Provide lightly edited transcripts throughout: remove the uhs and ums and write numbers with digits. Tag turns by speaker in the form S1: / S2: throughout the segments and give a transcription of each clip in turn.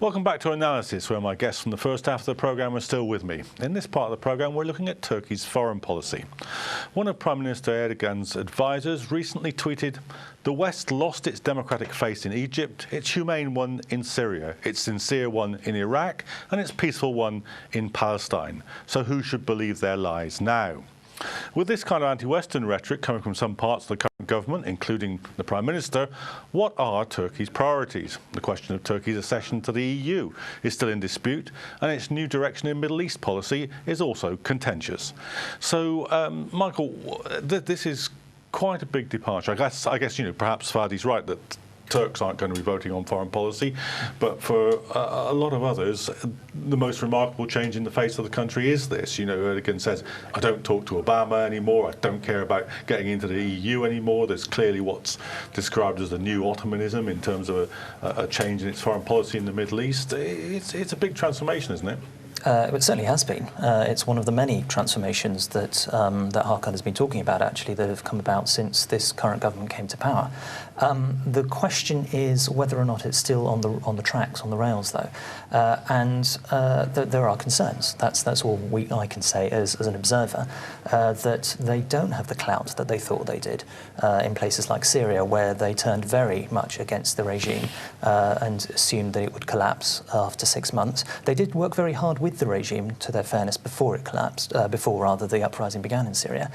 S1: Welcome back to Analysis, where my guests from the first half of the programme are still with me. In this part of the programme, we're looking at Turkey's foreign policy. One of Prime Minister Erdogan's advisers recently tweeted, "The West lost its democratic faith in Egypt, its humane one in Syria, its sincere one in Iraq, and its peaceful one in Palestine. So who should believe their lies now?" With this kind of anti-Western rhetoric coming from some parts of the current government, including the Prime Minister, what are Turkey's priorities? The question of Turkey's accession to the EU is still in dispute, and its new direction in Middle East policy is also contentious. So, Michael, this is quite a big departure. I guess perhaps Fadi's right that Turks aren't going to be voting on foreign policy, but for a lot of others, the most remarkable change in the face of the country is this. Erdogan says, I don't talk to Obama anymore, I don't care about getting into the EU anymore. There's clearly what's described as the new Ottomanism in terms of a change in its foreign policy in the Middle East. It's a big transformation, isn't it?
S2: It certainly has been. It's one of the many transformations that Hakan has been talking about, actually, that have come about since this current government came to power. The question is whether or not it's still on the tracks, on the rails, though, and there are concerns. That's all I can say as an observer, that they don't have the clout that they thought they did in places like Syria, where they turned very much against the regime and assumed that it would collapse after 6 months. They did work very hard with the regime, to their fairness, before it collapsed, before the uprising began in Syria.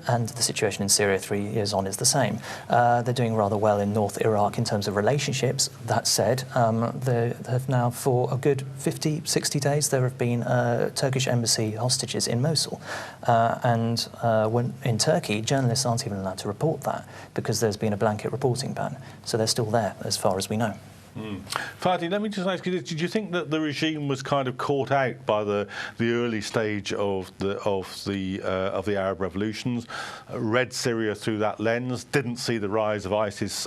S2: And the situation in Syria 3 years on is the same. They're doing rather well in North Iraq in terms of relationships. That said, they have now, for a good 50, 60 days, there have been Turkish embassy hostages in Mosul. And when in Turkey, journalists aren't even allowed to report that because there's been a blanket reporting ban. So they're still there, as far as we know.
S1: Fadi, let me just ask you this. Did you think that the regime was kind of caught out by the early stage of the Arab revolutions, read Syria through that lens, didn't see the rise of ISIS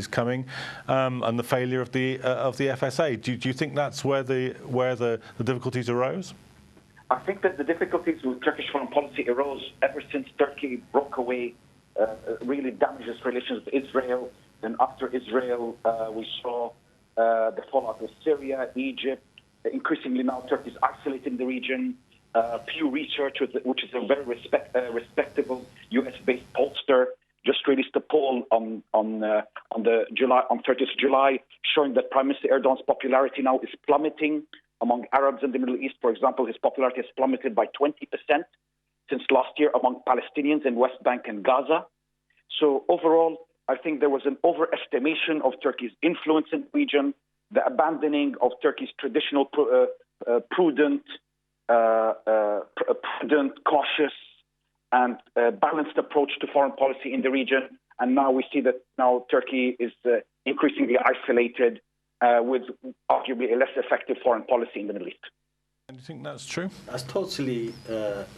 S1: coming, and the failure of the FSA? Do you think that's where the difficulties arose?
S3: I think that the difficulties with Turkish foreign policy arose ever since Turkey broke away, really damaged its relations with Israel. Then after Israel, we saw the fallout with Syria, Egypt. Increasingly now, Turkey is isolating the region. Pew Research, which is a very respectable U.S.-based pollster, just released a poll on 30th of July, showing that Prime Minister Erdogan's popularity now is plummeting among Arabs in the Middle East. For example, his popularity has plummeted by 20% since last year among Palestinians in West Bank and Gaza. So overall, I think there was an overestimation of Turkey's influence in the region, the abandoning of Turkey's traditional prudent, cautious, and balanced approach to foreign policy in the region. And now we see that now Turkey is increasingly isolated with arguably a less effective foreign policy in the Middle East.
S1: Do you think that's true?
S4: That's totally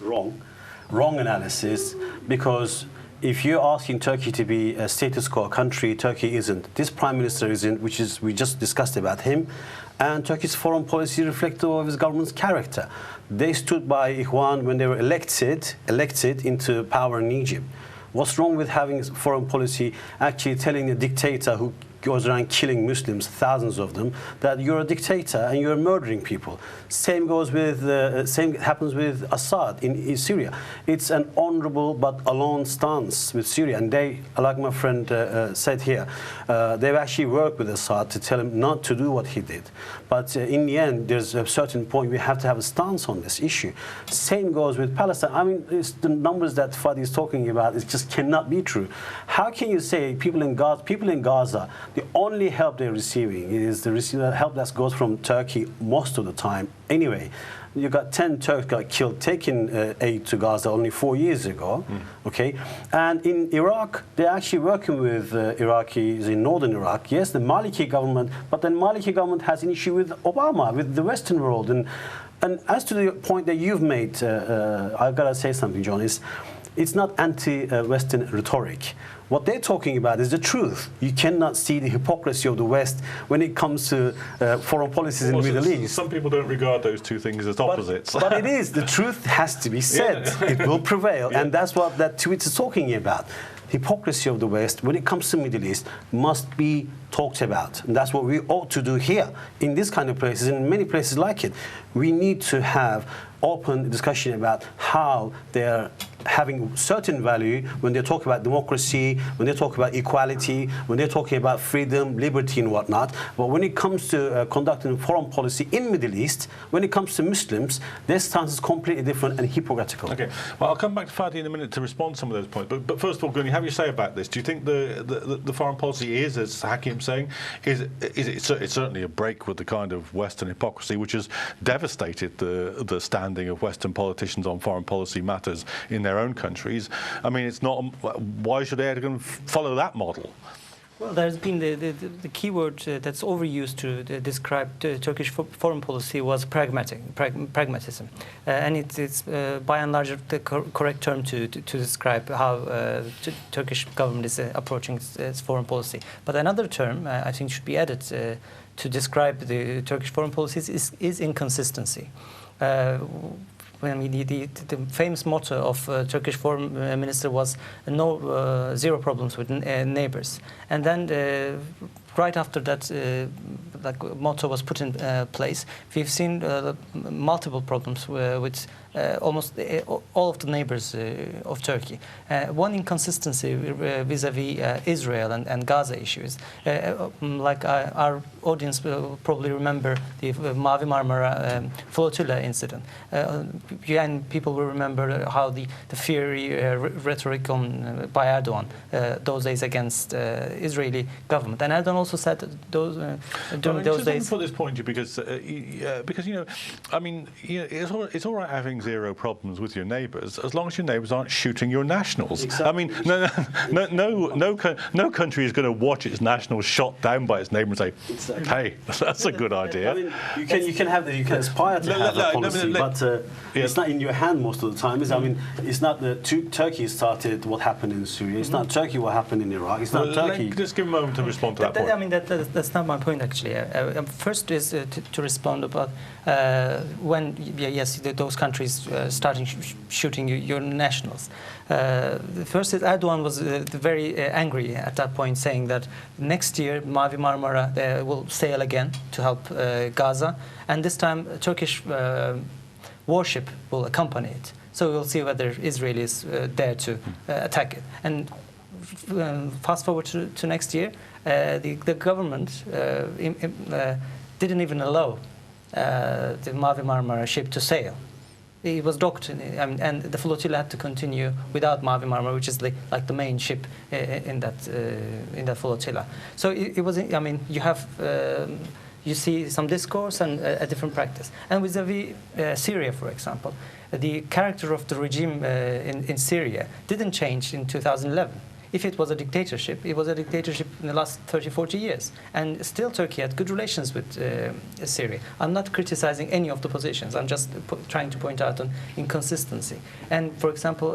S4: wrong analysis, because if you're asking Turkey to be a status quo country, Turkey isn't. This Prime Minister isn't, we just discussed about him. And Turkey's foreign policy reflective of his government's character. They stood by Ikhwan when they were elected into power in Egypt. What's wrong with having foreign policy actually telling a dictator who goes around killing Muslims, thousands of them, that you're a dictator and you're murdering people? Same happens with Assad in Syria. It's an honorable but alone stance with Syria, and they, like my friend said here, they've actually worked with Assad to tell him not to do what he did. But in the end, there's a certain point we have to have a stance on this issue. Same goes with Palestine. I mean, it's the numbers that Fadi is talking about, it just cannot be true. How can you say people in Gaza, the only help they're receiving is the help that goes from Turkey most of the time? Anyway, you got 10 Turks got killed taking aid to Gaza only 4 years ago, okay? And in Iraq, they're actually working with Iraqis in northern Iraq. Yes, the Maliki government, but then Maliki government has an issue with Obama, with the Western world. And as to the point that you've made, I've got to say something, John, is it's not anti-Western rhetoric. What they're talking about is the truth. You cannot see the hypocrisy of the West when it comes to foreign policies in the Middle East.
S1: Some people don't regard those two things as opposites.
S4: But it is. The truth has to be said.
S1: Yeah.
S4: It will prevail.
S1: Yeah.
S4: And that's what that tweet is talking about. Hypocrisy of the West, when it comes to Middle East, must be talked about. And that's what we ought to do here, in this kind of places, in many places like it. We need to have open discussion about how they're having certain value when they talk about democracy, when they talk about equality, when they're talking about freedom, liberty and whatnot. But when it comes to conducting foreign policy in Middle East, when it comes to Muslims, their stance is completely different and hypocritical.
S1: Okay, well, I'll come back to Fadi in a minute to respond to some of those points. But first of all, Guni, have your say about this. Do you think the foreign policy is, as Hakim's saying, it's certainly a break with the kind of Western hypocrisy which has devastated the standing of Western politicians on foreign policy matters in their own countries? I mean, it's not. Why should Erdogan follow that model?
S5: Well, there's been the key word that's overused to describe Turkish foreign policy was pragmatism, and it's by and large the correct term to describe how Turkish government is approaching its foreign policy. But another term I think should be added to describe the Turkish foreign policies is inconsistency. I mean, the famous motto of Turkish foreign minister was zero problems with neighbors. And then right after that motto was put in place, we've seen multiple problems with almost all of the neighbors of Turkey. One inconsistency vis-a-vis Israel and Gaza issues. Like our audience will probably remember the Mavi Marmara flotilla incident. And people will remember how the fiery rhetoric by Erdogan those days against Israeli government. And Erdogan also said that during those days.
S1: Put this point to you because you know, I mean, you know, it's all right having zero problems with your neighbours as long as your neighbours aren't shooting your nationals.
S4: Exactly.
S1: I mean, no country is going to watch its nationals shot down by its neighbour and say,
S4: exactly.
S1: "Hey, that's a good idea."
S4: I mean, you can aspire to have a policy, but it's not in your hand most of the time. I mean, it's not Turkey started what happened in Syria. It's not Turkey what happened in Iraq. It's not Turkey.
S1: Just give a moment to respond to that point.
S5: I mean, that's not my point actually. First is to respond about when those countries starting shooting your nationals. First is Erdogan was very angry at that point, saying that next year Mavi Marmara will sail again to help Gaza, and this time Turkish warship will accompany it. So we'll see whether Israel is there to attack it. And fast forward to next year, the government didn't even allow the Mavi Marmara ship to sail. It was docked, and the flotilla had to continue without Mavi Marmara, which is like the main ship in that flotilla. So it was. I mean, you see some discourse and a different practice. And vis-a-vis Syria, for example, the character of the regime in Syria didn't change in 2011. If it was a dictatorship, it was a dictatorship in the last 30, 40 years. And still Turkey had good relations with Syria. I'm not criticizing any of the positions. I'm just trying to point out an inconsistency. And for example,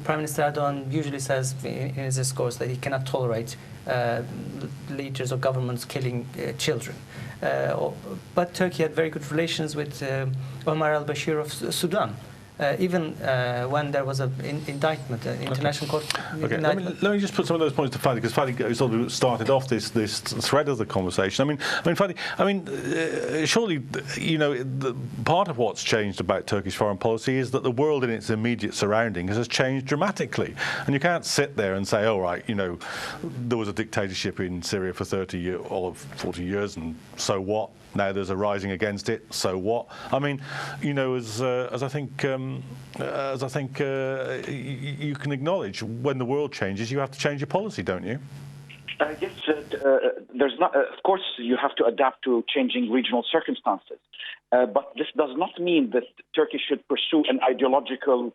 S5: Prime Minister Erdogan usually says in his discourse that he cannot tolerate leaders or governments killing children. But Turkey had very good relations with Omar al-Bashir of Sudan. Even when there was an indictment, international court.
S1: Okay, let me just put some of those points to Fadi, because Fadi sort of started off this thread of the conversation. I mean, Fadi, surely, you know, part of what's changed about Turkish foreign policy is that the world in its immediate surroundings has changed dramatically, and you can't sit there and say, "Oh, right, you know, there was a dictatorship in Syria for 30 or 40 years, and so what? Now there's a rising against it. So what?" I mean, you know, as I think you can acknowledge, when the world changes, you have to change your policy, don't you?
S3: Yes, there's not. Of course, you have to adapt to changing regional circumstances, but this does not mean that Turkey should pursue an ideological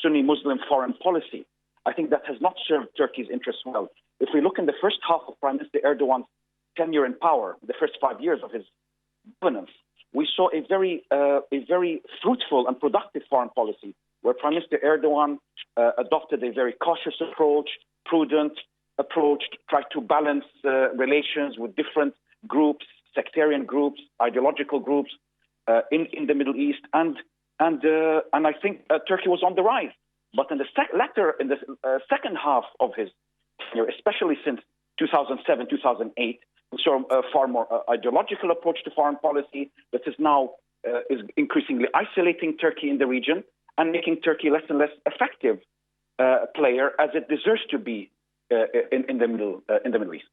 S3: Sunni Muslim foreign policy. I think that has not served Turkey's interests well. If we look in the first half of Prime Minister Erdogan's tenure in power, the first 5 years of his governance, we saw a very fruitful and productive foreign policy where Prime Minister Erdogan adopted a very cautious approach, prudent approach, tried to balance relations with different groups, sectarian groups, ideological groups in the Middle East, and I think Turkey was on the rise. But in the second half of his tenure, especially since 2007, 2008, we saw a far more ideological approach to foreign policy that is now is increasingly isolating Turkey in the region and making Turkey less and less effective player as it deserves to be in the Middle East.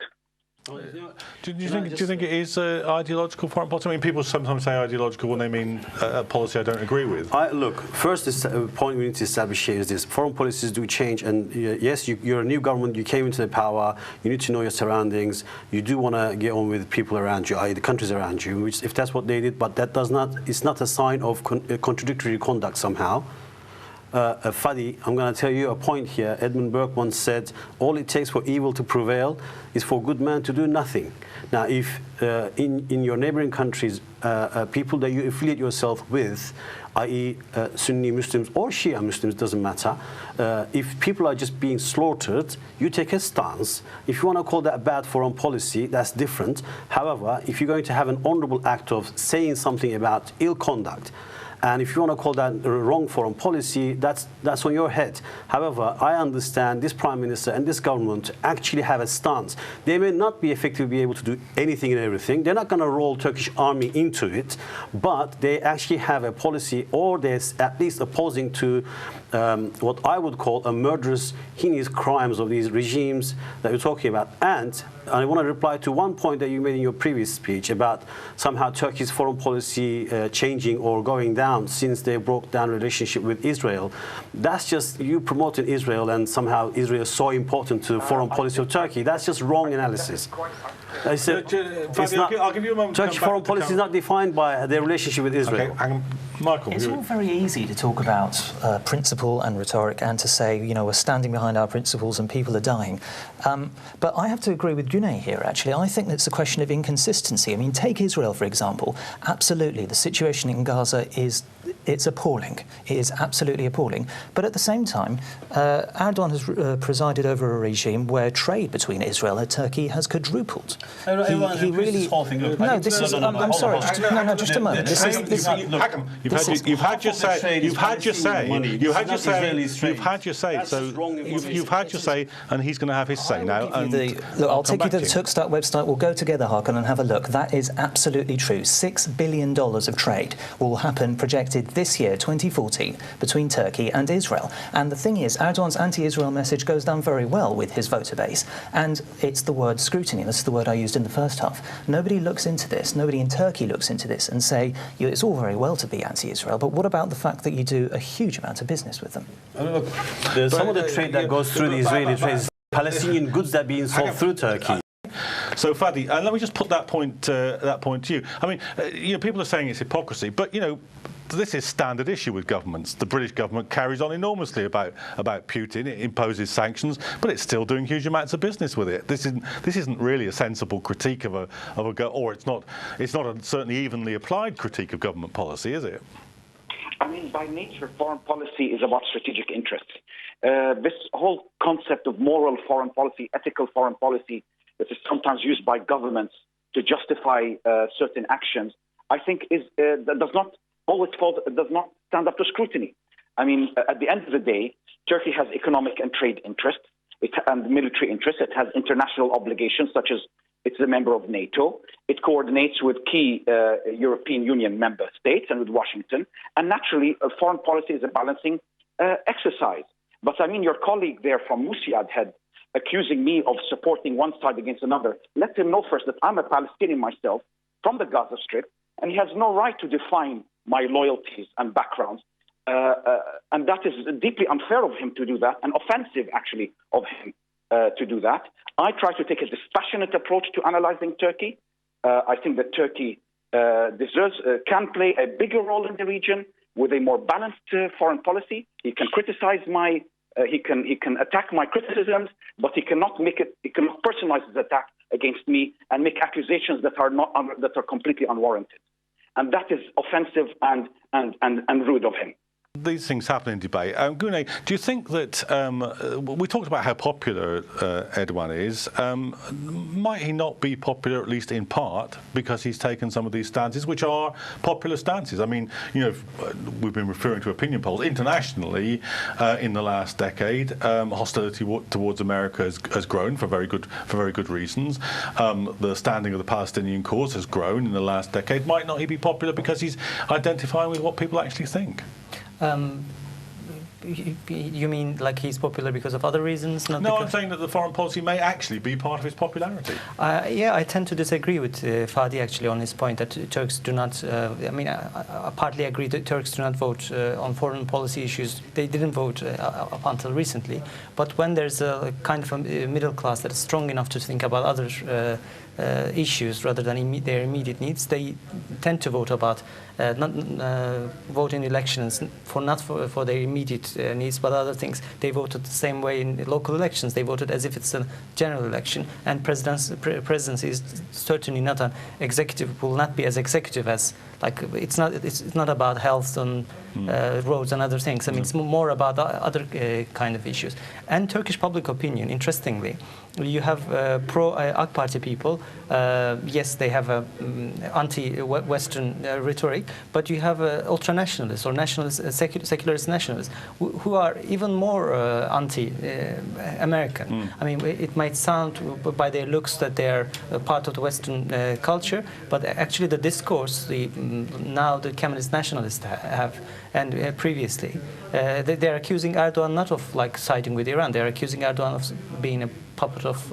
S1: Do you think it is ideological foreign policy? I mean, people sometimes say ideological when they mean a policy I don't agree with.
S4: Look, first the point we need to establish here is this: foreign policies do change, and yes, you're a new government, you came into the power, you need to know your surroundings, you do want to get on with people around you, i.e. the countries around you, which if that's what they did, but that does not, it's not a sign of contradictory conduct somehow. Fadi, I'm going to tell you a point here. Edmund Burke once said, all it takes for evil to prevail is for good men to do nothing. Now, if in your neighboring countries, people that you affiliate yourself with, i.e. Sunni Muslims or Shia Muslims, doesn't matter, if people are just being slaughtered, you take a stance. If you want to call that bad foreign policy, that's different. However, if you're going to have an honorable act of saying something about ill conduct, and if you want to call that wrong foreign policy, that's on your head. However, I understand this Prime Minister and this government actually have a stance. They may not be effectively able to do anything and everything. They're not going to roll Turkish army into it, but they actually have a policy, or they're at least opposing to what I would call a murderous, heinous crimes of these regimes that you're talking about. And I want to reply to one point that you made in your previous speech about somehow Turkey's foreign policy changing or going down since they broke down relationship with Israel. That's just you promoting Israel, and somehow Israel is so important to foreign policy of Turkey. That's just wrong analysis. I said,
S1: I'll give you a moment.
S4: Turkish foreign policy is not defined by their relationship with Israel.
S1: Okay, hang on. Michael.
S2: It's all very easy to talk about principle and rhetoric and to say, you know, we're standing behind our principles and people are dying. But I have to agree with Güney here, actually. I think it's a question of inconsistency. I mean, take Israel, for example. Absolutely, the situation in Gaza it's appalling. It is absolutely appalling. But at the same time, Erdogan has presided over a regime where trade between Israel and Turkey has quadrupled. He really. No, this is. I'm sorry. Just a moment.
S1: You've had your say. You've had your say. You've had your say, and he's going to have his say now.
S2: Look, I'll take you to the Turkstat website. We'll go together, Hakan, and have a look. That is absolutely true. $6 billion of trade will happen, projected this year, 2014, between Turkey and Israel. And the thing is, Erdogan's anti-Israel message goes down very well with his voter base. And it's the word scrutiny. That's the word I used in the first half. Nobody looks into this. Nobody in Turkey looks into this and say, it's all very well to be anti-Israel, but what about the fact that you do a huge amount of business with them?
S4: Look, some of the trade that goes through the Israeli trade is Palestinian goods that are being sold through Turkey.
S1: So, Fadi, let me just put that point to you. I mean, people are saying it's hypocrisy, but, this is standard issue with governments. The British government carries on enormously about Putin. It imposes sanctions, but it's still doing huge amounts of business with it. This isn't really a sensible critique of a or it's not a certainly evenly applied critique of government policy, is it?
S3: I mean, by nature, foreign policy is about strategic interests. This whole concept of moral foreign policy, ethical foreign policy, that is sometimes used by governments to justify certain actions, I think does not stand up to scrutiny. I mean, at the end of the day, Turkey has economic and trade interests and military interests. It has international obligations, such as it's a member of NATO. It coordinates with key European Union member states and with Washington. And naturally, foreign policy is a balancing exercise. But I mean, your colleague there from Musiad had accusing me of supporting one side against another. Let him know first that I'm a Palestinian myself from the Gaza Strip, and he has no right to define my loyalties and backgrounds. And that is deeply unfair of him to do that, and offensive, actually, of him to do that. I try to take a dispassionate approach to analyzing Turkey. I think that Turkey can play a bigger role in the region with a more balanced foreign policy. He can criticize he can attack my criticisms, but he cannot personalize his attack against me and make accusations that are completely unwarranted. And that is offensive and rude of him.
S1: These things happen in debate. Güney, do you think that we talked about how popular Erdogan is? Might he not be popular, at least in part, because he's taken some of these stances, which are popular stances? I mean, you know, we've been referring to opinion polls internationally in the last decade. Hostility towards America has grown for very good reasons. The standing of the Palestinian cause has grown in the last decade. Might not he be popular because he's identifying with what people actually think?
S5: You mean like he's popular because of other reasons? Not
S1: No, I'm saying that the foreign policy may actually be part of his popularity.
S5: Yeah, I tend to disagree with Fadi actually on his point that Turks do not, I partly agree that Turks do not vote on foreign policy issues. They didn't vote up until recently. But when there's a kind of a middle class that is strong enough to think about other issues rather than their immediate needs, they tend to vote about not vote in elections not for their immediate needs but other things. They voted the same way in local elections. They voted as if it's a general election, and presidency is certainly not an executive, will not be as executive as, like, it's not about health and roads and other things. I mean, it's more about other kind of issues. And Turkish public opinion, interestingly, you have pro-AK Party people. Yes, they have a anti-Western rhetoric, but you have ultra-nationalists or nationalists, secularist nationalists, who are even more anti-American. I mean, it might sound by their looks that they are part of the Western culture, but actually the discourse now the Kemalist nationalists have, and previously, they are accusing Erdogan not of like siding with Iran. They are accusing Erdogan of being a puppet of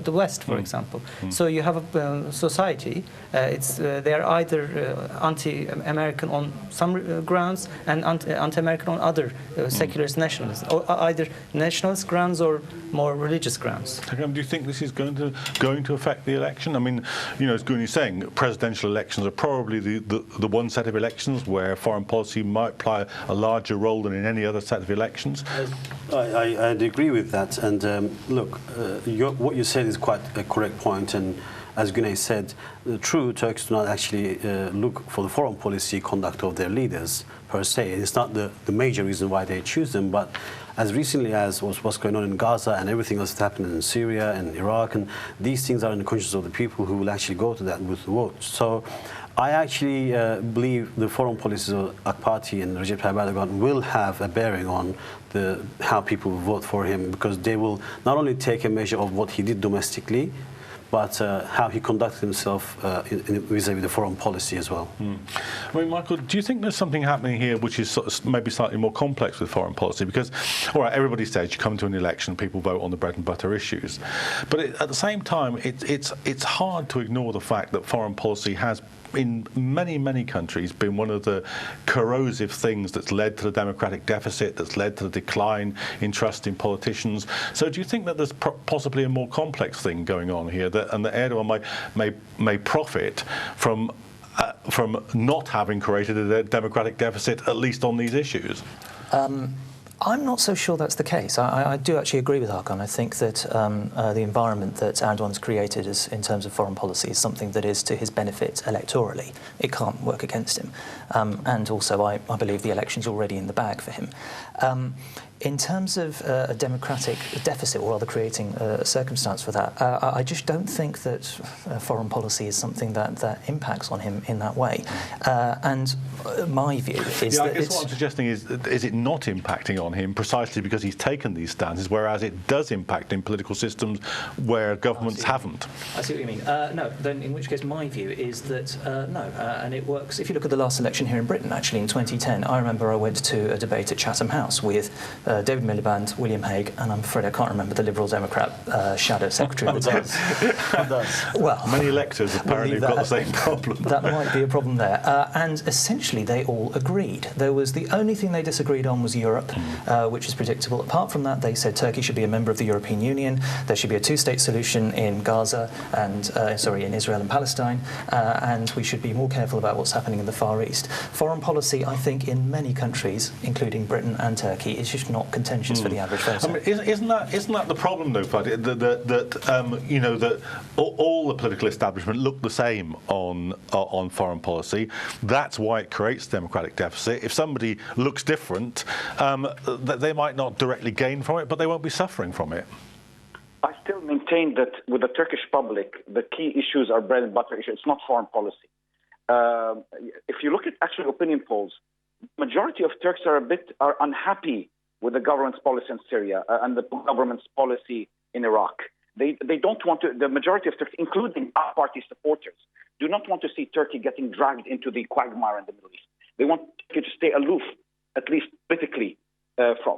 S5: the West, for example. So you have a society. They are either anti-American on some grounds and anti-American on other secularist nationalists, or either nationalist grounds or more religious grounds.
S1: Do you think this is going to affect the election? I mean, you know, as Güney's saying, presidential elections are probably the one set of elections where foreign policy might play a larger role than in any other set of elections.
S4: I'd agree with that. And look, what you said is quite a correct point. And as Güney said, the true Turks do not actually look for the foreign policy conduct of their leaders per se. It's not the major reason why they choose them, but as recently as what's going on in Gaza and everything else that's happening in Syria and Iraq, and these things are in the conscience of the people who will actually go to that with the vote. So I actually believe the foreign policies of AK Party and Recep Tayyip Erdogan will have a bearing on how people will vote for him, because they will not only take a measure of what he did domestically, but how he conducted himself vis-à-vis the foreign policy as well.
S1: I mean, Michael, do you think there's something happening here which is sort of maybe slightly more complex with foreign policy? Because, all right, everybody says you come to an election, people vote on the bread and butter issues, but at the same time, it's hard to ignore the fact that foreign policy has, in many countries, been one of the corrosive things that's led to the democratic deficit, that's led to the decline in trust in politicians. So do you think that there's possibly a more complex thing going on here, and that Erdogan may profit from not having created a democratic deficit, at least on these issues?
S2: I'm not so sure that's the case. I do actually agree with Hakan. I think that the environment that Erdogan's created in terms of foreign policy is something that is to his benefit electorally. It can't work against him. And also, I believe the election's already in the bag for him. In terms of a democratic deficit, or rather creating a circumstance for that, I just don't think that foreign policy is something that impacts on him in that way. And my view is that
S1: I guess what I'm suggesting is it not impacting on him precisely because he's taken these stances, whereas it does impact in political systems where governments haven't?
S2: I see what you mean. No, then in which case my view is that no, and it works. If you look at the last election here in Britain, actually in 2010, I remember I went to a debate at Chatham House with David Miliband, William Hague, and I'm afraid I can't remember the Liberal Democrat shadow secretary at the time. Well,
S1: many electors apparently have got the same problem.
S2: That might be a problem there. And essentially, they all agreed. There was the only thing they disagreed on was Europe, which is predictable. Apart from that, they said Turkey should be a member of the European Union. There should be a two-state solution in Gaza and in Israel and Palestine, and we should be more careful about what's happening in the Far East. Foreign policy, I think, in many countries, including Britain and Turkey, is just not contentious for the average voter.
S1: I mean, isn't that the problem, though, Fadi? That all the political establishment look the same on foreign policy. That's why it creates a democratic deficit. If somebody looks different, they might not directly gain from it, but they won't be suffering from it.
S3: I still maintain that with the Turkish public, the key issues are bread and butter issues. It's not foreign policy. If you look at actual opinion polls, majority of Turks are unhappy with the government's policy in Syria and the government's policy in Iraq. They don't want to. The majority of Turks, including our party supporters, do not want to see Turkey getting dragged into the quagmire in the Middle East. They want Turkey to stay aloof, at least politically,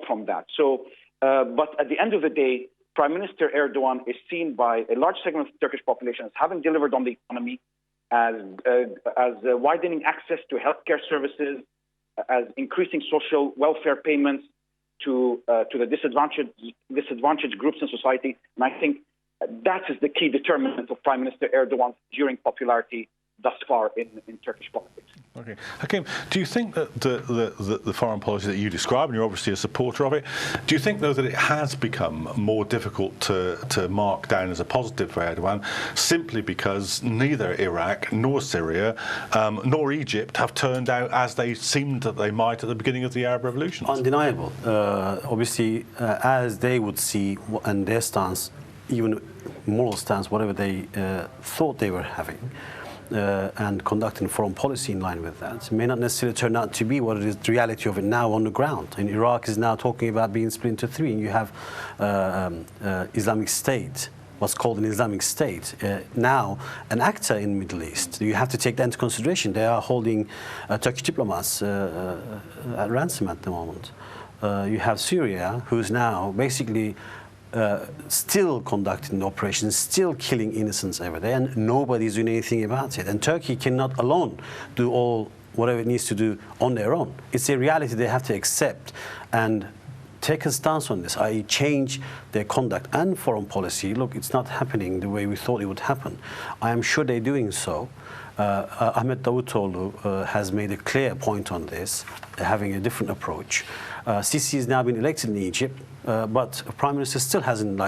S3: from that. So, but at the end of the day, Prime Minister Erdogan is seen by a large segment of the Turkish population as having delivered on the economy, as widening access to healthcare services, as increasing social welfare payments to the disadvantaged groups in society. And I think that is the key determinant of Prime Minister Erdogan's enduring popularity thus far in Turkish politics.
S1: Okay. Hakim, do you think that the foreign policy that you describe, and you're obviously a supporter of it, do you think, though, that it has become more difficult to mark down as a positive for Erdogan simply because neither Iraq nor Syria nor Egypt have turned out as they seemed that they might at the beginning of the Arab Revolution?
S4: Undeniable. Obviously, as they would see, and their stance, even moral stance, whatever they thought they were having, and conducting foreign policy in line with that, may not necessarily turn out to be what it is, the reality of it now on the ground. And Iraq is now talking about being split into three, and you have Islamic State, what's called an Islamic State, now an actor in the Middle East. You have to take that into consideration. They are holding Turkish diplomats at ransom at the moment. You have Syria, who's now basically still conducting operations, still killing innocents every day, and nobody's doing anything about it. And Turkey cannot alone do whatever it needs to do on their own. It's a reality they have to accept and take a stance on this, i.e. change their conduct and foreign policy. Look, it's not happening the way we thought it would happen. I am sure they're doing so. Ahmet Davutoğlu has made a clear point on this, having a different approach. Sisi has now been elected in Egypt, but the Prime Minister still hasn't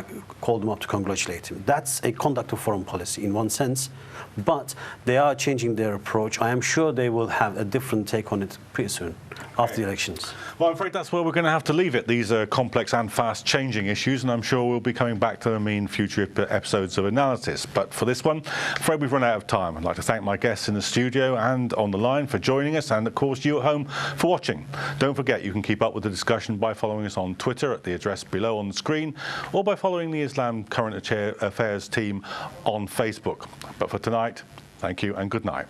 S4: called him up to congratulate him. That's a conduct of foreign policy in one sense, but they are changing their approach. I am sure they will have a different take on it pretty soon, after the elections.
S1: Well, I'm afraid that's where we're going to have to leave it. These are complex and fast-changing issues, and I'm sure we'll be coming back to them in future episodes of Analysis. But for this one, I'm afraid we've run out of time. I'd like to thank my guests in the studio and on the line for joining us, and of course you at home for watching. Don't forget, you can keep up with the discussion by following us on Twitter at the address below on the screen, or by following the Islam Current Affairs team on Facebook. But for tonight, thank you and good night.